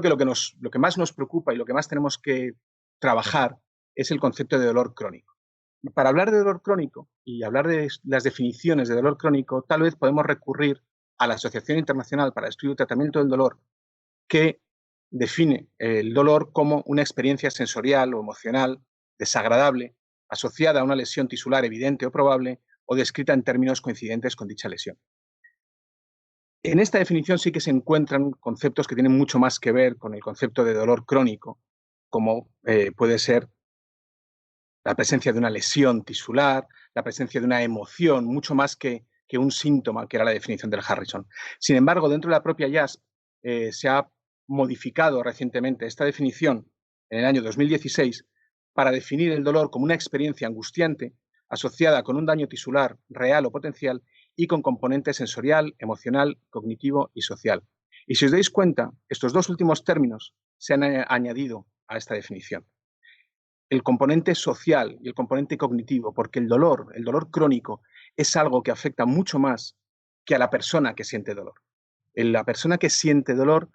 que lo que más nos preocupa y lo que más tenemos que trabajar es el concepto de dolor crónico. Y para hablar de dolor crónico y hablar de las definiciones de dolor crónico, tal vez podemos recurrir a la Asociación Internacional para el Estudio y Tratamiento del Dolor, que define el dolor como una experiencia sensorial o emocional desagradable asociada a una lesión tisular evidente o probable o descrita en términos coincidentes con dicha lesión. En esta definición sí que se encuentran conceptos que tienen mucho más que ver con el concepto de dolor crónico, como puede ser la presencia de una lesión tisular, la presencia de una emoción, mucho más que un síntoma, que era la definición del Harrison. Sin embargo, dentro de la propia JASP se ha modificado recientemente esta definición en el año 2016 para definir el dolor como una experiencia angustiante asociada con un daño tisular real o potencial y con componente sensorial, emocional, cognitivo y social. Y si os dais cuenta, estos dos últimos términos se han añadido a esta definición. El componente social y el componente cognitivo, porque el dolor crónico, es algo que afecta mucho más que a la persona que siente dolor. La persona que siente dolor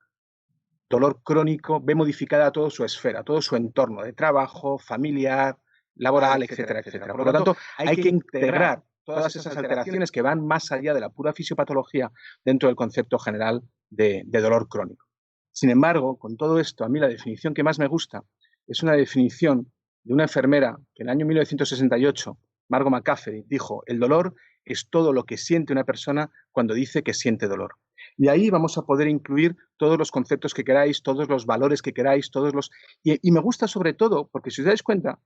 crónico, ve modificada toda su esfera, todo su entorno de trabajo, familiar, laboral, etcétera, etcétera. Por lo tanto, hay que integrar todas esas alteraciones que van más allá de la pura fisiopatología dentro del concepto general de dolor crónico. Sin embargo, con todo esto, a mí la definición que más me gusta es una definición de una enfermera que en el año 1968, Margot McCaffrey, dijo: el dolor es todo lo que siente una persona cuando dice que siente dolor. Y ahí vamos a poder incluir todos los conceptos que queráis, todos los valores que queráis, y me gusta sobre todo porque, si os dais cuenta,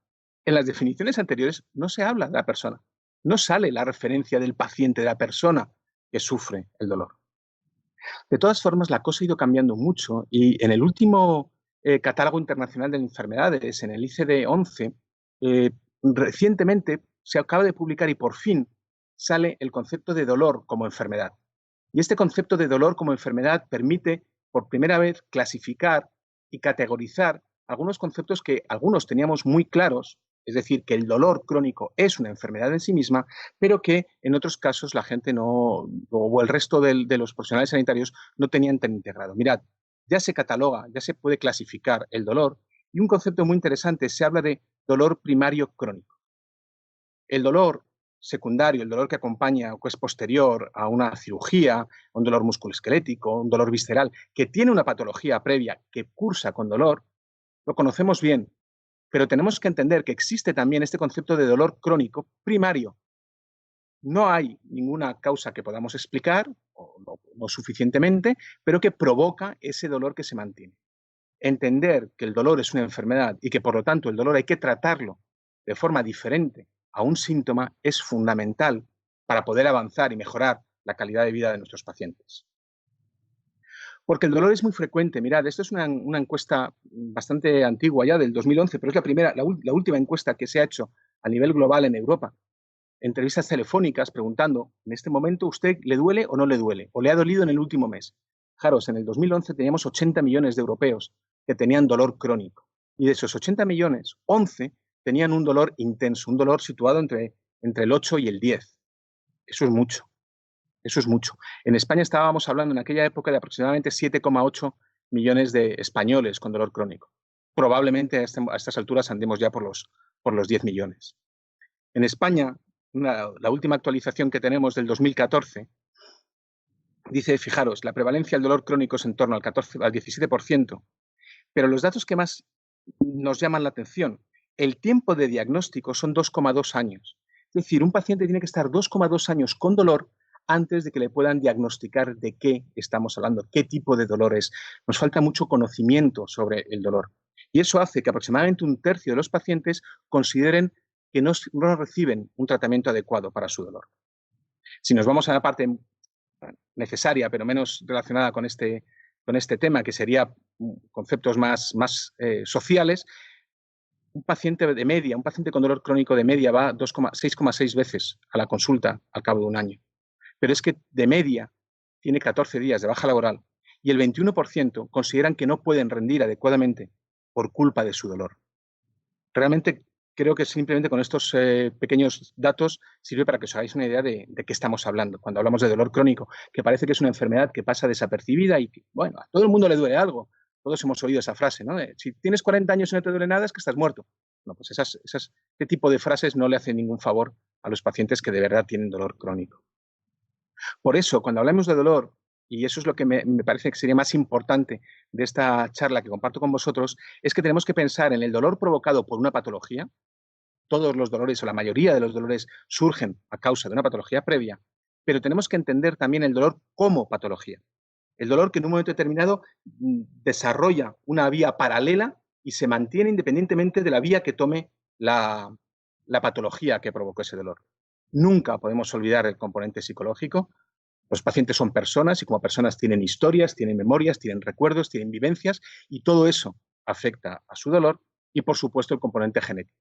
en las definiciones anteriores no se habla de la persona, no sale la referencia del paciente, de la persona que sufre el dolor. De todas formas, la cosa ha ido cambiando mucho y en el último catálogo internacional de enfermedades, en el ICD-11, recientemente se acaba de publicar y por fin sale el concepto de dolor como enfermedad. Y este concepto de dolor como enfermedad permite, por primera vez, clasificar y categorizar algunos conceptos que algunos teníamos muy claros, es decir, que el dolor crónico es una enfermedad en sí misma, pero que en otros casos la gente no, o el resto de los profesionales sanitarios no tenían tan integrado. Mirad, ya se cataloga, ya se puede clasificar el dolor, y un concepto muy interesante, se habla de dolor primario crónico. El dolor secundario, el dolor que acompaña o que es posterior a una cirugía, un dolor musculoesquelético, un dolor visceral, que tiene una patología previa que cursa con dolor, lo conocemos bien, pero tenemos que entender que existe también este concepto de dolor crónico primario. No hay ninguna causa que podamos explicar, o no suficientemente, pero que provoca ese dolor que se mantiene. Entender que el dolor es una enfermedad y que, por lo tanto, el dolor hay que tratarlo de forma diferente a un síntoma es fundamental para poder avanzar y mejorar la calidad de vida de nuestros pacientes. Porque el dolor es muy frecuente. Mirad, esto es una encuesta bastante antigua ya, del 2011, pero es la última encuesta que se ha hecho a nivel global en Europa. Entrevistas telefónicas preguntando: ¿en este momento usted le duele o no le duele? ¿O le ha dolido en el último mes? Fijaros, en el 2011 teníamos 80 millones de europeos que tenían dolor crónico. Y de esos 80 millones, 11 tenían un dolor intenso, un dolor situado entre el 8 y el 10. Eso es mucho. Eso es mucho. En España estábamos hablando en aquella época de aproximadamente 7,8 millones de españoles con dolor crónico. Probablemente a estas alturas andemos ya por los 10 millones. En España, la última actualización que tenemos del 2014 dice, fijaros, la prevalencia del dolor crónico es en torno al 17%, pero los datos que más nos llaman la atención, el tiempo de diagnóstico son 2,2 años. Es decir, un paciente tiene que estar 2,2 años con dolor antes de que le puedan diagnosticar de qué estamos hablando, qué tipo de dolor es. Nos falta mucho conocimiento sobre el dolor. Y eso hace que aproximadamente un tercio de los pacientes consideren que no reciben un tratamiento adecuado para su dolor. Si nos vamos a la parte necesaria, pero menos relacionada con este tema, que sería conceptos más sociales, un paciente con dolor crónico de media va 6,6 veces a la consulta al cabo de un año. Pero es que de media tiene 14 días de baja laboral y el 21% consideran que no pueden rendir adecuadamente por culpa de su dolor. Realmente creo que simplemente con estos pequeños datos sirve para que os hagáis una idea de qué estamos hablando cuando hablamos de dolor crónico, que parece que es una enfermedad que pasa desapercibida y que, bueno, a todo el mundo le duele algo. Todos hemos oído esa frase, ¿no? Si tienes 40 años y no te duele nada, es que estás muerto. No, pues este tipo de frases no le hacen ningún favor a los pacientes que de verdad tienen dolor crónico. Por eso, cuando hablamos de dolor, y eso es lo que me parece que sería más importante de esta charla que comparto con vosotros, es que tenemos que pensar en el dolor provocado por una patología. Todos los dolores o la mayoría de los dolores surgen a causa de una patología previa, pero tenemos que entender también el dolor como patología. El dolor que en un momento determinado desarrolla una vía paralela y se mantiene independientemente de la vía que tome la patología que provocó ese dolor. Nunca podemos olvidar el componente psicológico. Los pacientes son personas y como personas tienen historias, tienen memorias, tienen recuerdos, tienen vivencias y todo eso afecta a su dolor y, por supuesto, el componente genético.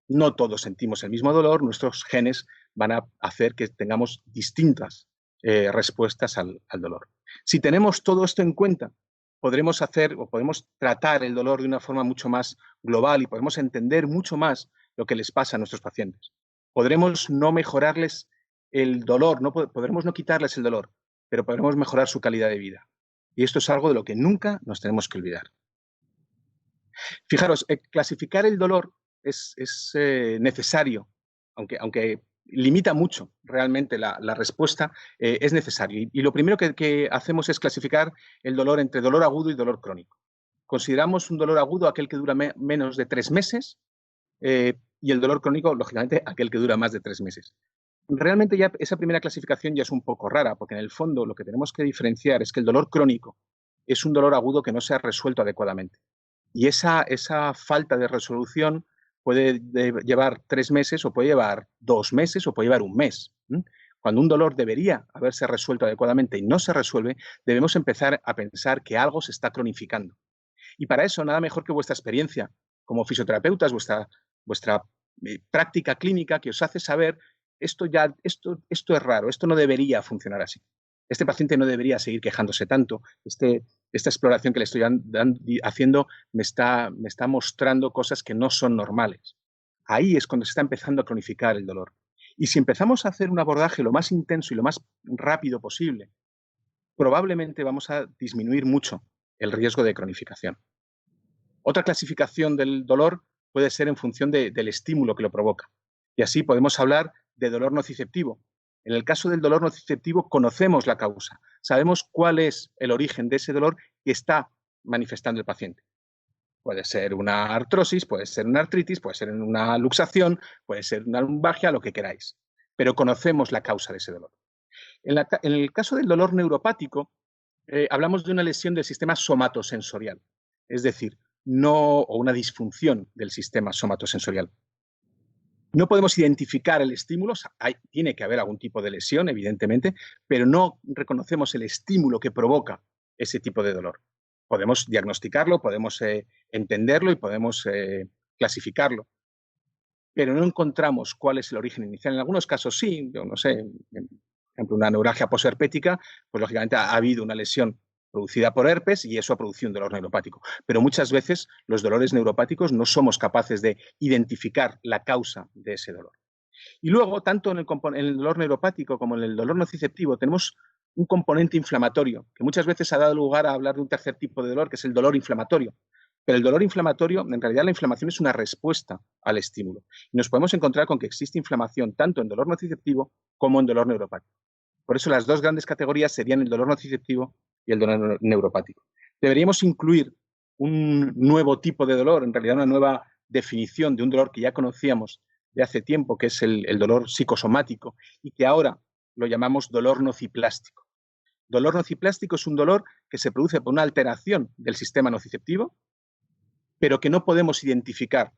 No todos sentimos el mismo dolor, nuestros genes van a hacer que tengamos distintas respuestas al dolor. Si tenemos todo esto en cuenta, podremos hacer o podemos tratar el dolor de una forma mucho más global y podemos entender mucho más lo que les pasa a nuestros pacientes. Podremos no mejorarles el dolor, podremos no quitarles el dolor, pero podremos mejorar su calidad de vida. Y esto es algo de lo que nunca nos tenemos que olvidar. Fijaros, clasificar el dolor es necesario, aunque limita mucho realmente la respuesta, es necesario. Y lo primero que hacemos es clasificar el dolor entre dolor agudo y dolor crónico. Consideramos un dolor agudo aquel que dura menos de 3 meses y el dolor crónico, lógicamente, aquel que dura más de 3 meses. Realmente ya esa primera clasificación ya es un poco rara, porque en el fondo lo que tenemos que diferenciar es que el dolor crónico es un dolor agudo que no se ha resuelto adecuadamente. Y esa falta de resolución puede llevar 3 meses o puede llevar 2 meses o puede llevar 1 mes. Cuando un dolor debería haberse resuelto adecuadamente y no se resuelve, debemos empezar a pensar que algo se está cronificando. Y para eso, nada mejor que vuestra experiencia como fisioterapeutas, vuestra práctica clínica que os hace saber esto es raro, esto no debería funcionar así. Este paciente no debería seguir quejándose tanto. Esta exploración que le estoy haciendo me está mostrando cosas que no son normales. Ahí es cuando se está empezando a cronificar el dolor. Y si empezamos a hacer un abordaje lo más intenso y lo más rápido posible, probablemente vamos a disminuir mucho el riesgo de cronificación. Otra clasificación del dolor puede ser en función del estímulo que lo provoca. Y así podemos hablar de dolor nociceptivo. En el caso del dolor nociceptivo conocemos la causa, sabemos cuál es el origen de ese dolor que está manifestando el paciente. Puede ser una artrosis, puede ser una artritis, puede ser una luxación, puede ser una lumbalgia, lo que queráis. Pero conocemos la causa de ese dolor. En el caso del dolor neuropático, hablamos de una lesión del sistema somatosensorial, es decir, o una disfunción del sistema somatosensorial. No podemos identificar el estímulo, tiene que haber algún tipo de lesión, evidentemente, pero no reconocemos el estímulo que provoca ese tipo de dolor. Podemos diagnosticarlo, podemos entenderlo y podemos clasificarlo, pero no encontramos cuál es el origen inicial. En algunos casos sí, yo no sé, por ejemplo, una neuralgia posherpética, pues lógicamente ha habido una lesión producida por herpes y eso ha producido un dolor neuropático. Pero muchas veces los dolores neuropáticos no somos capaces de identificar la causa de ese dolor. Y luego, tanto en el dolor neuropático como en el dolor nociceptivo, tenemos un componente inflamatorio, que muchas veces ha dado lugar a hablar de un tercer tipo de dolor, que es el dolor inflamatorio. Pero el dolor inflamatorio, en realidad la inflamación es una respuesta al estímulo. Y nos podemos encontrar con que existe inflamación tanto en dolor nociceptivo como en dolor neuropático. Por eso las dos grandes categorías serían el dolor nociceptivo y el dolor neuropático. Deberíamos incluir un nuevo tipo de dolor, en realidad una nueva definición de un dolor que ya conocíamos de hace tiempo, que es el dolor psicosomático, y que ahora lo llamamos dolor nociplástico. Dolor nociplástico es un dolor que se produce por una alteración del sistema nociceptivo, pero que no podemos identificar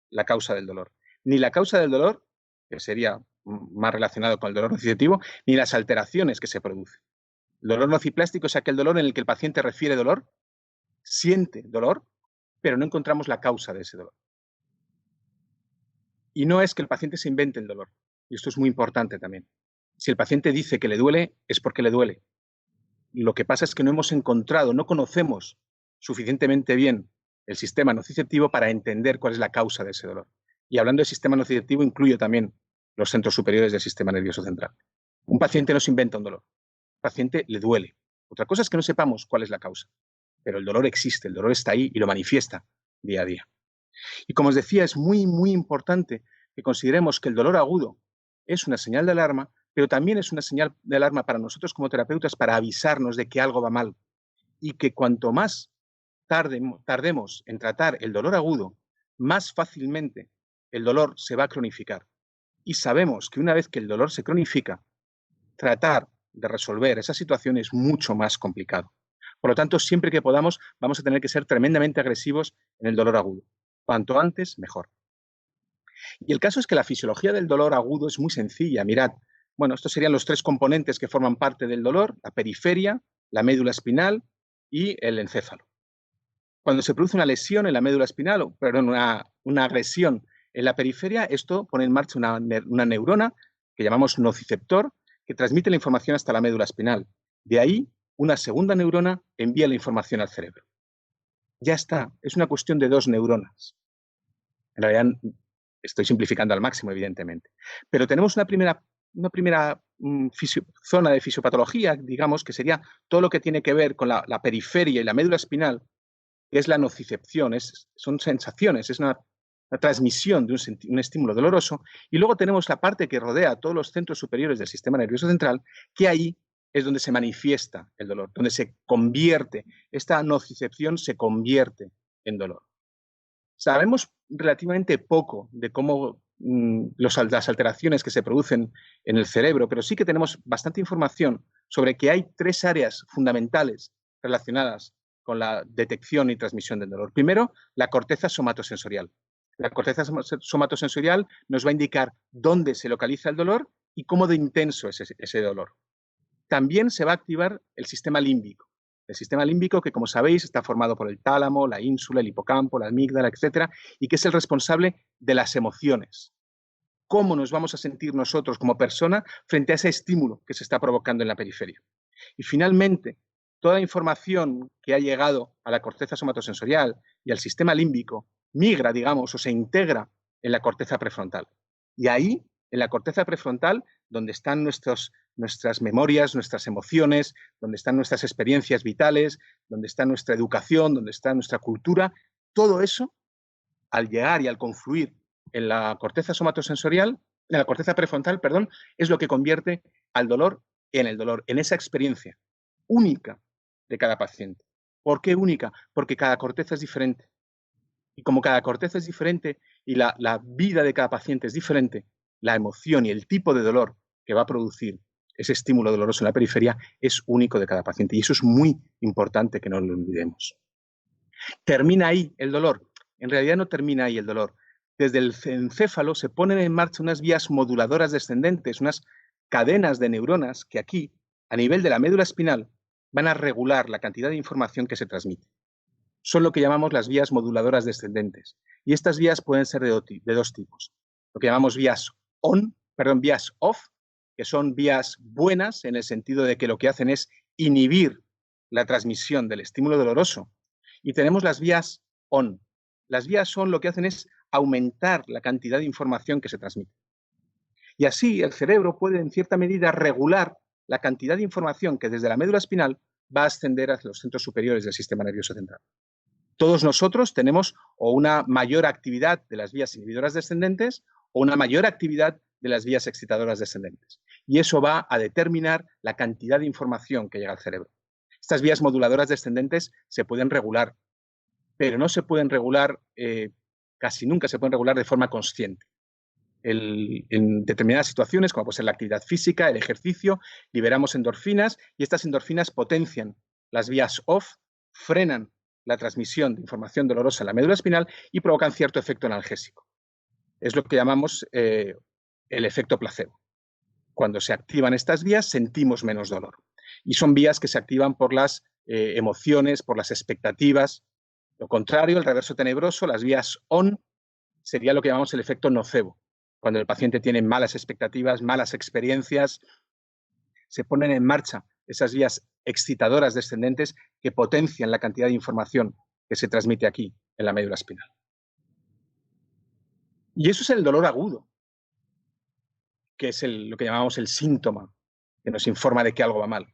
la causa del dolor. Ni la causa del dolor, que sería más relacionado con el dolor nociceptivo, ni las alteraciones que se producen. El dolor nociplástico es aquel dolor en el que el paciente refiere dolor, siente dolor, pero no encontramos la causa de ese dolor. Y no es que el paciente se invente el dolor, y esto es muy importante también. Si el paciente dice que le duele, es porque le duele. Lo que pasa es que no hemos encontrado, no conocemos suficientemente bien el sistema nociceptivo para entender cuál es la causa de ese dolor. Y hablando de sistema nociceptivo, incluyo también los centros superiores del sistema nervioso central. Un paciente no se inventa un dolor, al paciente le duele. Otra cosa es que no sepamos cuál es la causa. pero el dolor existe, el dolor está ahí y lo manifiesta día a día. Y como os decía, es muy, muy importante que consideremos que el dolor agudo es una señal de alarma, pero también es una señal de alarma para nosotros como terapeutas para avisarnos de que algo va mal y que cuanto más tardemos en tratar el dolor agudo, más fácilmente el dolor se va a cronificar. Y sabemos que una vez que el dolor se cronifica, tratar de resolver esa situación es mucho más complicado. Por lo tanto, siempre que podamos, vamos a tener que ser tremendamente agresivos en el dolor agudo. Cuanto antes, mejor. Y el caso es que la fisiología del dolor agudo es muy sencilla. Mirad, bueno, estos serían los 3 componentes que forman parte del dolor: la periferia, la médula espinal y el encéfalo. Cuando se produce una lesión en la médula espinal, o perdón, una agresión en la periferia, esto pone en marcha una neurona que llamamos nociceptor, que transmite la información hasta la médula espinal. De ahí, una segunda neurona envía la información al cerebro. Ya está, es una cuestión de 2 neuronas. En realidad, estoy simplificando al máximo, evidentemente. Pero tenemos una primera zona de fisiopatología, digamos, que sería todo lo que tiene que ver con la periferia y la médula espinal, que es la nocicepción, son sensaciones, es una transmisión de un estímulo doloroso. Y luego tenemos la parte que rodea todos los centros superiores del sistema nervioso central, que ahí es donde se manifiesta el dolor, donde se convierte, esta nocicepción se convierte en dolor. Sabemos relativamente poco de cómo las alteraciones que se producen en el cerebro, pero sí que tenemos bastante información sobre que hay 3 áreas fundamentales relacionadas con la detección y transmisión del dolor. Primero, la corteza somatosensorial. La corteza somatosensorial nos va a indicar dónde se localiza el dolor y cómo de intenso es ese dolor. También se va a activar el sistema límbico. El sistema límbico que, como sabéis, está formado por el tálamo, la ínsula, el hipocampo, la amígdala, etcétera, y que es el responsable de las emociones. Cómo nos vamos a sentir nosotros como persona frente a ese estímulo que se está provocando en la periferia. Y finalmente, toda la información que ha llegado a la corteza somatosensorial y al sistema límbico migra, digamos, o se integra en la corteza prefrontal. Y ahí, en la corteza prefrontal, donde están nuestras memorias, nuestras emociones, donde están nuestras experiencias vitales, donde está nuestra educación, donde está nuestra cultura, todo eso, al llegar y al confluir en la corteza somatosensorial, en la corteza prefrontal, perdón, es lo que convierte al dolor en el dolor, en esa experiencia única de cada paciente. ¿Por qué única? Porque cada corteza es diferente. Y como cada corteza es diferente y la vida de cada paciente es diferente, la emoción y el tipo de dolor que va a producir ese estímulo doloroso en la periferia es único de cada paciente. Y eso es muy importante que no lo olvidemos. ¿Termina ahí el dolor? En realidad no termina ahí el dolor. Desde el encéfalo se ponen en marcha unas vías moduladoras descendentes, unas cadenas de neuronas que aquí, a nivel de la médula espinal, van a regular la cantidad de información que se transmite. Son lo que llamamos las vías moduladoras descendentes. Y estas vías pueden ser de 2 tipos. Lo que llamamos vías off, que son vías buenas en el sentido de que lo que hacen es inhibir la transmisión del estímulo doloroso. Y tenemos las vías on. Las vías on lo que hacen es aumentar la cantidad de información que se transmite. Y así el cerebro puede, en cierta medida, regular la cantidad de información que desde la médula espinal va a ascender hacia los centros superiores del sistema nervioso central. Todos nosotros tenemos o una mayor actividad de las vías inhibidoras descendentes o una mayor actividad de las vías excitadoras descendentes. Y eso va a determinar la cantidad de información que llega al cerebro. Estas vías moduladoras descendentes se pueden regular, pero no se pueden regular, casi nunca se pueden regular de forma consciente. En determinadas situaciones, como puede ser la actividad física, el ejercicio, liberamos endorfinas y estas endorfinas potencian las vías off, frenan la transmisión de información dolorosa en la médula espinal y provocan cierto efecto analgésico. Es lo que llamamos el efecto placebo. Cuando se activan estas vías, sentimos menos dolor. Y son vías que se activan por las emociones, por las expectativas. Lo contrario, el reverso tenebroso, las vías on, sería lo que llamamos el efecto nocebo. Cuando el paciente tiene malas expectativas, malas experiencias, se ponen en marcha esas vías excitadoras descendentes que potencian la cantidad de información que se transmite aquí, en la médula espinal. Y eso es el dolor agudo, que es lo que llamamos el síntoma, que nos informa de que algo va mal.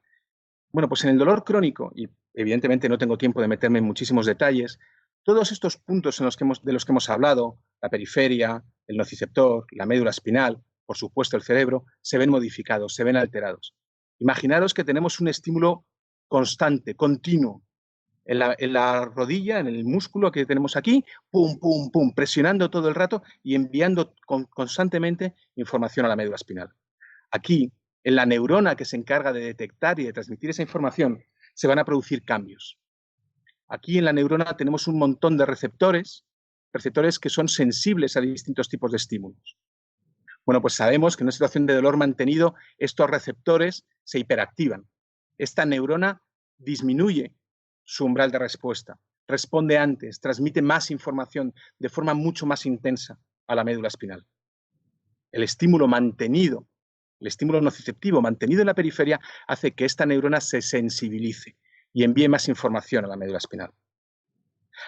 Bueno, pues en el dolor crónico, y evidentemente no tengo tiempo de meterme en muchísimos detalles. Todos estos puntos de los que hemos hablado, la periferia, el nociceptor, la médula espinal, por supuesto el cerebro, se ven modificados, se ven alterados. Imaginaros que tenemos un estímulo constante, continuo, en la rodilla, en el músculo que tenemos aquí, pum, pum, pum, presionando todo el rato y enviando constantemente información a la médula espinal. Aquí, en la neurona que se encarga de detectar y de transmitir esa información, se van a producir cambios. Aquí en la neurona tenemos un montón de receptores que son sensibles a distintos tipos de estímulos. Bueno, pues sabemos que en una situación de dolor mantenido, estos receptores se hiperactivan. Esta neurona disminuye su umbral de respuesta, responde antes, transmite más información de forma mucho más intensa a la médula espinal. El estímulo mantenido, el estímulo nociceptivo mantenido en la periferia hace que esta neurona se sensibilice y envíe más información a la médula espinal.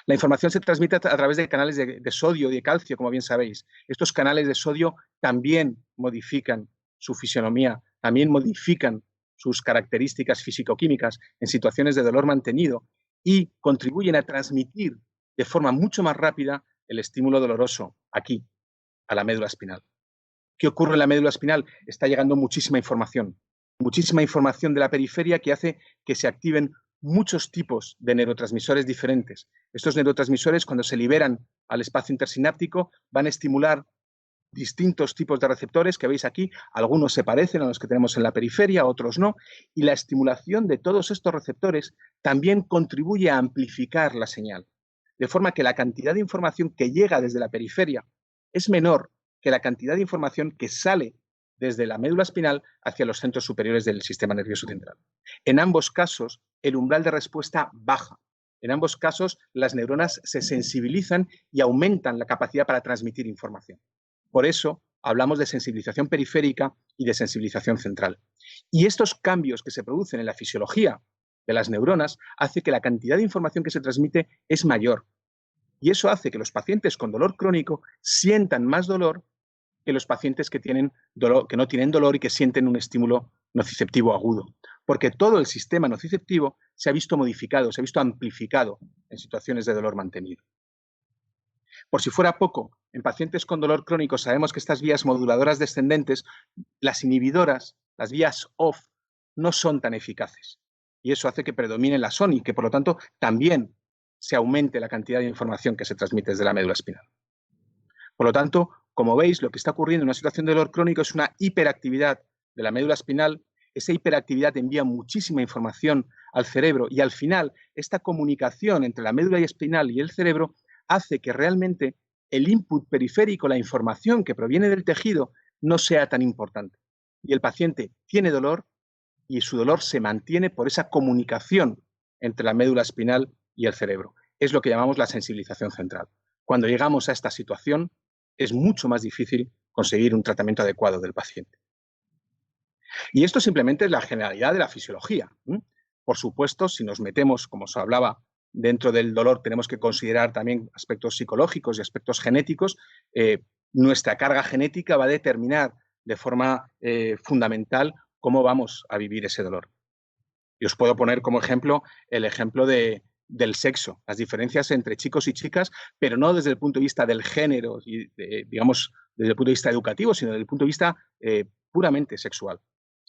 La información se transmite a través de canales de sodio y de calcio, como bien sabéis. Estos canales de sodio también modifican su fisionomía, también modifican sus características físico-químicas en situaciones de dolor mantenido y contribuyen a transmitir de forma mucho más rápida el estímulo doloroso aquí, a la médula espinal. ¿Qué ocurre en la médula espinal? Está llegando muchísima información de la periferia que hace que se activen muchos tipos de neurotransmisores diferentes. Estos neurotransmisores, cuando se liberan al espacio intersináptico, van a estimular distintos tipos de receptores que veis aquí. Algunos se parecen a los que tenemos en la periferia, otros no. Y la estimulación de todos estos receptores también contribuye a amplificar la señal. De forma que la cantidad de información que llega desde la periferia es menor que la cantidad de información que sale desde la médula espinal hacia los centros superiores del sistema nervioso central. En ambos casos, el umbral de respuesta baja. En ambos casos, las neuronas se sensibilizan y aumentan la capacidad para transmitir información. Por eso, hablamos de sensibilización periférica y de sensibilización central. Y estos cambios que se producen en la fisiología de las neuronas hace que la cantidad de información que se transmite es mayor. Y eso hace que los pacientes con dolor crónico sientan más dolor que los pacientes que no tienen dolor y que sienten un estímulo nociceptivo agudo. Porque todo el sistema nociceptivo se ha visto modificado, se ha visto amplificado en situaciones de dolor mantenido. Por si fuera poco, en pacientes con dolor crónico sabemos que estas vías moduladoras descendentes, las inhibidoras, las vías OFF, no son tan eficaces. Y eso hace que predomine la ON y que, por lo tanto, también se aumente la cantidad de información que se transmite desde la médula espinal. Por lo tanto, como veis, lo que está ocurriendo en una situación de dolor crónico es una hiperactividad de la médula espinal. Esa hiperactividad envía muchísima información al cerebro y al final esta comunicación entre la médula espinal y el cerebro hace que realmente el input periférico, la información que proviene del tejido, no sea tan importante. Y el paciente tiene dolor y su dolor se mantiene por esa comunicación entre la médula espinal y el cerebro. Es lo que llamamos la sensibilización central. Cuando llegamos a esta situación, es mucho más difícil conseguir un tratamiento adecuado del paciente. Y esto simplemente es la generalidad de la fisiología. Por supuesto, si nos metemos, como os hablaba, dentro del dolor, tenemos que considerar también aspectos psicológicos y aspectos genéticos. Nuestra carga genética va a determinar de forma fundamental cómo vamos a vivir ese dolor. Y os puedo poner como ejemplo el ejemplo del sexo, las diferencias entre chicos y chicas, pero no desde el punto de vista del género, digamos, desde el punto de vista educativo, sino desde el punto de vista puramente sexual.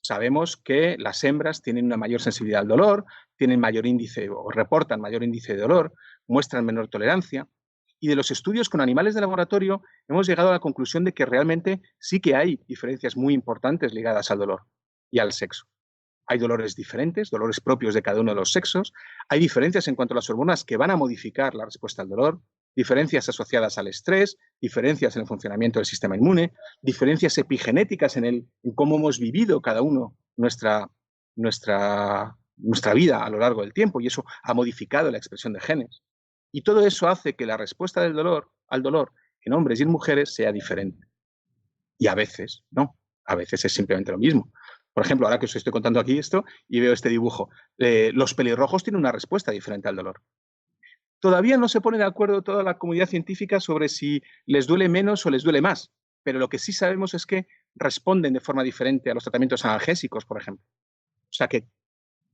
Sabemos que las hembras tienen una mayor sensibilidad al dolor, tienen mayor índice o reportan mayor índice de dolor, muestran menor tolerancia. Y de los estudios con animales de laboratorio hemos llegado a la conclusión de que realmente sí que hay diferencias muy importantes ligadas al dolor y al sexo. Hay dolores diferentes, dolores propios de cada uno de los sexos. Hay diferencias en cuanto a las hormonas que van a modificar la respuesta al dolor, diferencias asociadas al estrés, diferencias en el funcionamiento del sistema inmune, diferencias epigenéticas en cómo hemos vivido cada uno nuestra vida a lo largo del tiempo, y eso ha modificado la expresión de genes. Y todo eso hace que la respuesta al dolor en hombres y en mujeres sea diferente. Y a veces no, a veces es simplemente lo mismo. Por ejemplo, ahora que os estoy contando aquí esto y veo este dibujo, los pelirrojos tienen una respuesta diferente al dolor. Todavía no se pone de acuerdo toda la comunidad científica sobre si les duele menos o les duele más, pero lo que sí sabemos es que responden de forma diferente a los tratamientos analgésicos, por ejemplo. O sea que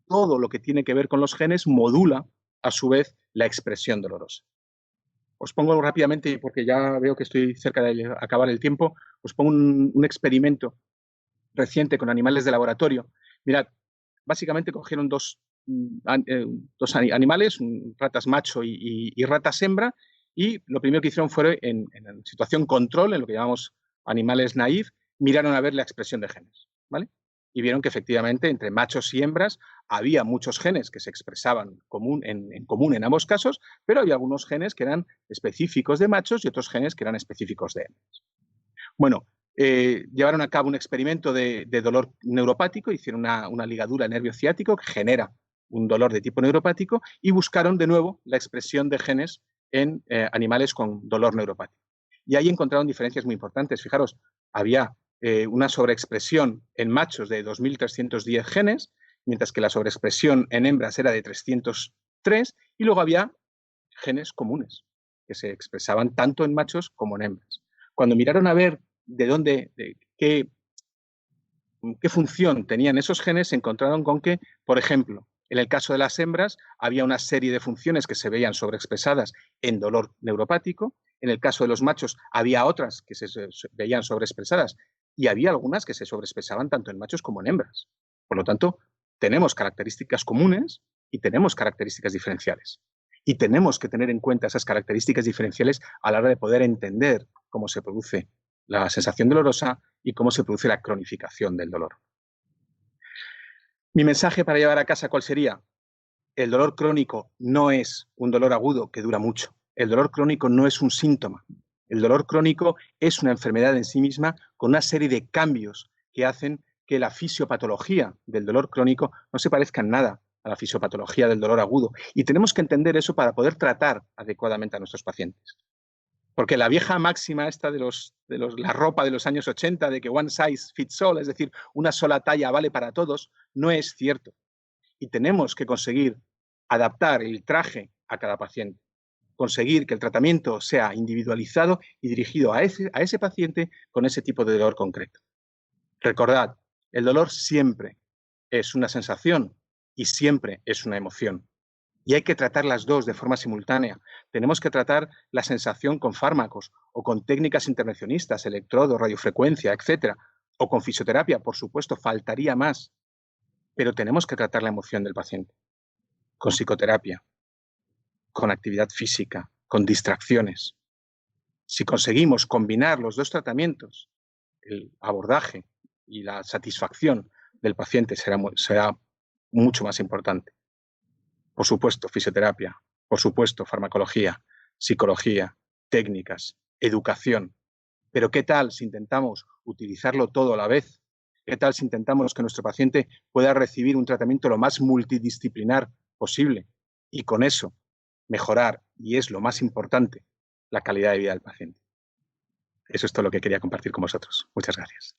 todo lo que tiene que ver con los genes modula, a su vez, la expresión dolorosa. Os pongo rápidamente, porque ya veo que estoy cerca de acabar el tiempo, os pongo un experimento reciente con animales de laboratorio. Mirad, básicamente cogieron dos animales, ratas macho y ratas hembra, y lo primero que hicieron fue, en situación control, en lo que llamamos animales naïf, miraron a ver la expresión de genes, ¿vale? Y vieron que efectivamente entre machos y hembras había muchos genes que se expresaban en común en ambos casos, pero había algunos genes que eran específicos de machos y otros genes que eran específicos de hembras. Bueno, llevaron a cabo un experimento de dolor neuropático, hicieron una ligadura nervio ciático que genera un dolor de tipo neuropático y buscaron de nuevo la expresión de genes en animales con dolor neuropático. Y ahí encontraron diferencias muy importantes. Fijaros, había una sobreexpresión en machos de 2.310 genes, mientras que la sobreexpresión en hembras era de 303, y luego había genes comunes que se expresaban tanto en machos como en hembras. Cuando miraron a ver qué función tenían esos genes, se encontraron con que, por ejemplo, en el caso de las hembras, había una serie de funciones que se veían sobreexpresadas en dolor neuropático. En el caso de los machos, había otras que se veían sobreexpresadas y había algunas que se sobreexpresaban tanto en machos como en hembras. Por lo tanto, tenemos características comunes y tenemos características diferenciales. Y tenemos que tener en cuenta esas características diferenciales a la hora de poder entender cómo se produce la sensación dolorosa y cómo se produce la cronificación del dolor. Mi mensaje para llevar a casa, ¿cuál sería? El dolor crónico no es un dolor agudo que dura mucho. El dolor crónico no es un síntoma. El dolor crónico es una enfermedad en sí misma con una serie de cambios que hacen que la fisiopatología del dolor crónico no se parezca en nada a la fisiopatología del dolor agudo. Y tenemos que entender eso para poder tratar adecuadamente a nuestros pacientes. Porque la vieja máxima esta de la ropa de los años 80, de que one size fits all, es decir, una sola talla vale para todos, no es cierto. Y tenemos que conseguir adaptar el traje a cada paciente, conseguir que el tratamiento sea individualizado y dirigido a ese paciente con ese tipo de dolor concreto. Recordad, el dolor siempre es una sensación y siempre es una emoción. Y hay que tratar las dos de forma simultánea. Tenemos que tratar la sensación con fármacos o con técnicas intervencionistas, electrodos, radiofrecuencia, etcétera, o con fisioterapia, por supuesto, faltaría más. Pero tenemos que tratar la emoción del paciente con psicoterapia, con actividad física, con distracciones. Si conseguimos combinar los dos tratamientos, el abordaje y la satisfacción del paciente será mucho más importante. Por supuesto, fisioterapia, por supuesto, farmacología, psicología, técnicas, educación. Pero ¿qué tal si intentamos utilizarlo todo a la vez? ¿Qué tal si intentamos que nuestro paciente pueda recibir un tratamiento lo más multidisciplinar posible y con eso mejorar, y es lo más importante, la calidad de vida del paciente? Eso es todo lo que quería compartir con vosotros. Muchas gracias.